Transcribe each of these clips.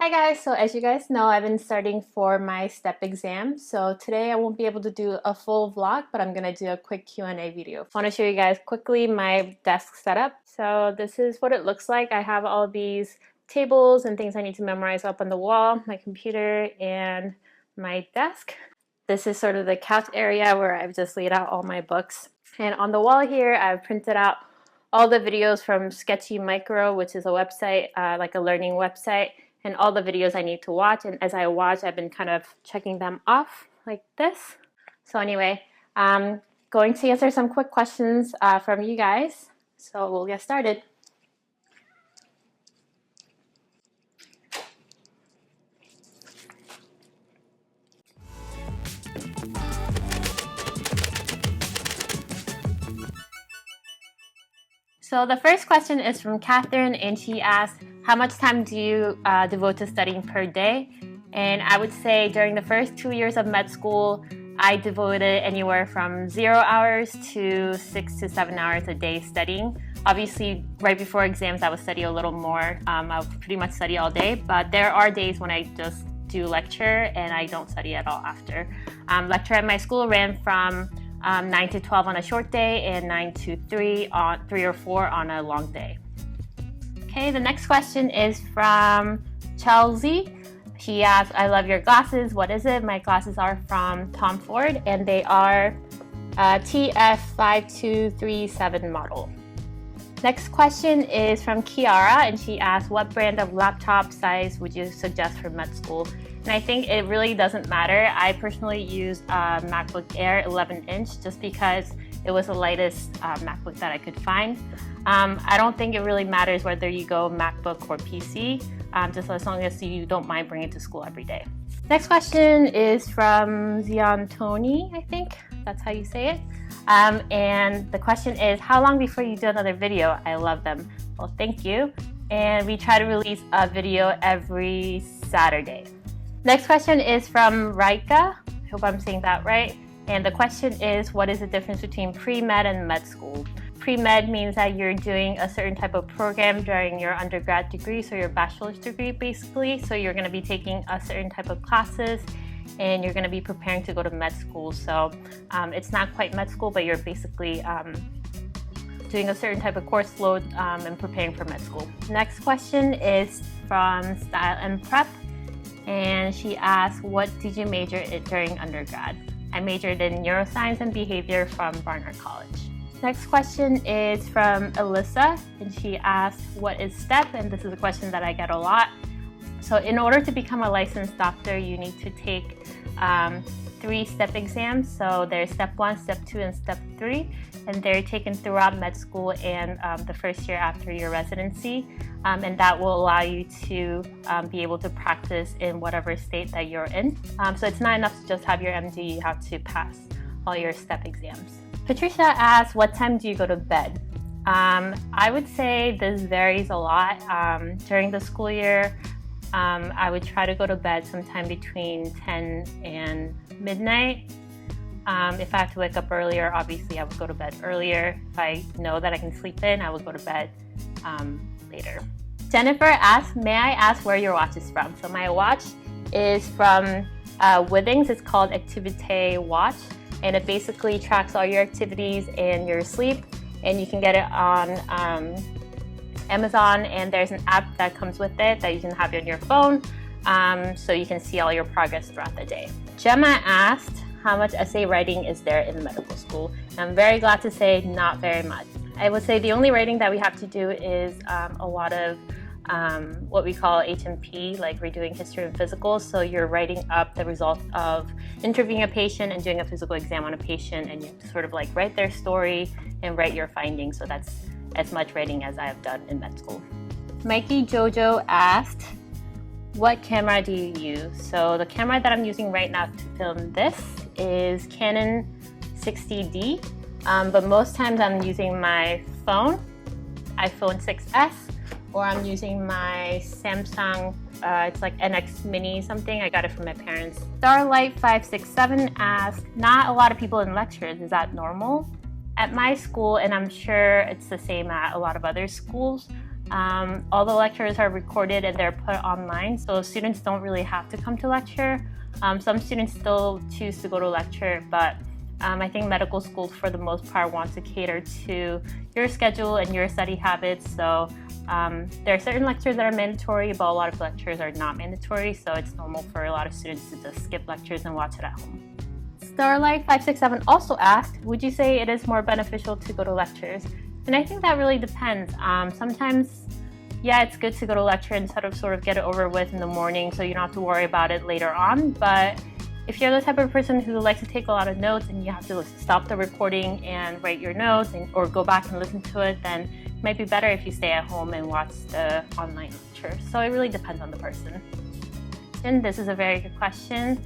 Hi guys, so as you guys know, I've been studying for my STEP exam. So today I won't be able to do a full vlog, but I'm gonna do a quick Q&A video. I wanna show you guys quickly my desk setup. So this is what it looks like. I have all these tables and things I need to memorize up on the wall, my computer, and my desk. This is sort of the couch area where I've just laid out all my books. And on the wall here, I've printed out all the videos from Sketchy Micro, which is a website, like a learning website, and all the videos I need to watch. And as I watch, I've been kind of checking them off like this. So anyway, I'm going to answer some quick questions from you guys. So we'll get started. So the first question is from Catherine, and she asked, how much time do you devote to studying per day? And I would say during the first 2 years of med school, I devoted anywhere from 0 hours to 6 to 7 hours a day studying. Obviously, right before exams, I would study a little more. I would pretty much study all day, but there are days when I just do lecture and I don't study at all after. Lecture at my school ran from 9 to 12 on a short day and 9 to 3 or 4 on a long day. Okay, the next question is from Chelsea. She asked, I love your glasses. What is it? My glasses are from Tom Ford and they are TF5237 model. Next question is from Kiara, and she asked, what brand of laptop size would you suggest for med school? And I think it really doesn't matter. I personally use a MacBook Air 11-inch just because it was the lightest MacBook that I could find. I don't think it really matters whether you go MacBook or PC, just as long as you don't mind bringing it to school every day. Next question is from Zion Tony, I think that's how you say it. And the question is, how long before you do another video? I love them. Well, thank you. And we try to release a video every Saturday. Next question is from Raika. I hope I'm saying that right. And the question is, what is the difference between pre-med and med school? Pre-med means that you're doing a certain type of program during your undergrad degree, so your bachelor's degree basically. So you're going to be taking a certain type of classes and you're going to be preparing to go to med school. So it's not quite med school, but you're basically doing a certain type of course load and preparing for med school. Next question is from Style and Prep, and she asked, what did you major in during undergrad? I majored in neuroscience and behavior from Barnard College. Next question is from Alyssa, and she asked, what is STEP? And this is a question that I get a lot. So in order to become a licensed doctor, you need to take 3 STEP exams. So there's Step 1, Step 2, and Step 3. And they're taken throughout med school and the first year after your residency. And that will allow you to be able to practice in whatever state that you're in. So it's not enough to just have your MD, you have to pass all your STEP exams. Patricia asked, what time do you go to bed? I would say this varies a lot. During the school year, I would try to go to bed sometime between 10 and midnight. If I have to wake up earlier, obviously I would go to bed earlier. If I know that I can sleep in, I would go to bed later. Jennifer asked, may I ask where your watch is from? So my watch is from Withings. It's called Activité Watch, and it basically tracks all your activities and your sleep, and you can get it on Amazon, and there's an app that comes with it that you can have on your phone, so you can see all your progress throughout the day. Gemma asked, how much essay writing is there in medical school? And I'm very glad to say not very much. I would say the only writing that we have to do is a lot of what we call HMP, like we're doing history and physical. So you're writing up the result of interviewing a patient and doing a physical exam on a patient, and you sort of like write their story and write your findings. So that's as much writing as I have done in med school. Mikey Jojo asked, what camera do you use? So the camera that I'm using right now to film this is Canon 60D, but most times I'm using my phone, iPhone 6S, or I'm using my Samsung, it's like NX Mini something. I got it from my parents. Starlight567 asked, not a lot of people in lectures, is that normal? At my school, and I'm sure it's the same at a lot of other schools, All the lectures are recorded and they're put online, so students don't really have to come to lecture. Some students still choose to go to lecture, but I think medical schools for the most part want to cater to your schedule and your study habits. So there are certain lectures that are mandatory, but a lot of lectures are not mandatory. So it's normal for a lot of students to just skip lectures and watch it at home. Starlight567 also asked, would you say it is more beneficial to go to lectures? And I think that really depends. Sometimes, yeah, it's good to go to lecture instead of sort of get it over with in the morning so you don't have to worry about it later on. But if you're the type of person who likes to take a lot of notes and you have to stop the recording and write your notes or go back and listen to it, then it might be better if you stay at home and watch the online lecture. So it really depends on the person. And this is a very good question.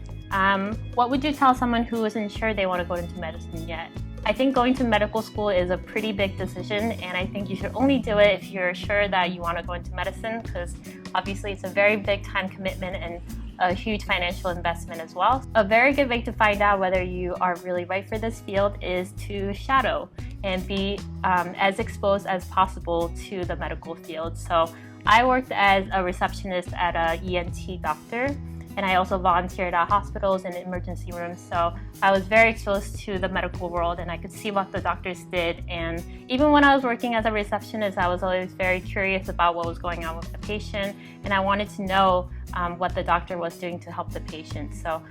What would you tell someone who isn't sure they want to go into medicine yet? I think going to medical school is a pretty big decision, and I think you should only do it if you're sure that you want to go into medicine, because obviously it's a very big time commitment and a huge financial investment as well. A very good way to find out whether you are really right for this field is to shadow and be as exposed as possible to the medical field. So I worked as a receptionist at an ENT doctor, and I also volunteered at hospitals and emergency rooms. So I was very exposed to the medical world and I could see what the doctors did. And even when I was working as a receptionist, I was always very curious about what was going on with the patient. And I wanted to know what the doctor was doing to help the patient. So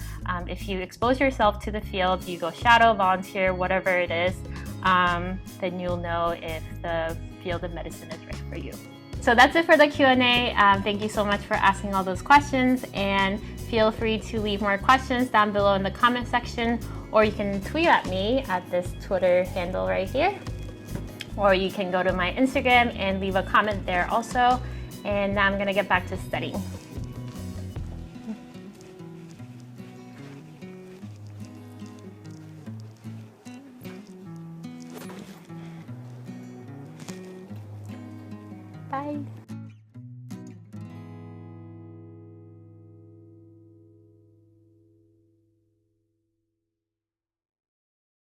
if you expose yourself to the field, you go shadow, volunteer, whatever it is, then you'll know if the field of medicine is right for you. So that's it for the Q&A. Thank you so much for asking all those questions, and feel free to leave more questions down below in the comment section, or you can tweet at me at this Twitter handle right here, or you can go to my Instagram and leave a comment there also. And now I'm gonna get back to studying. Bye.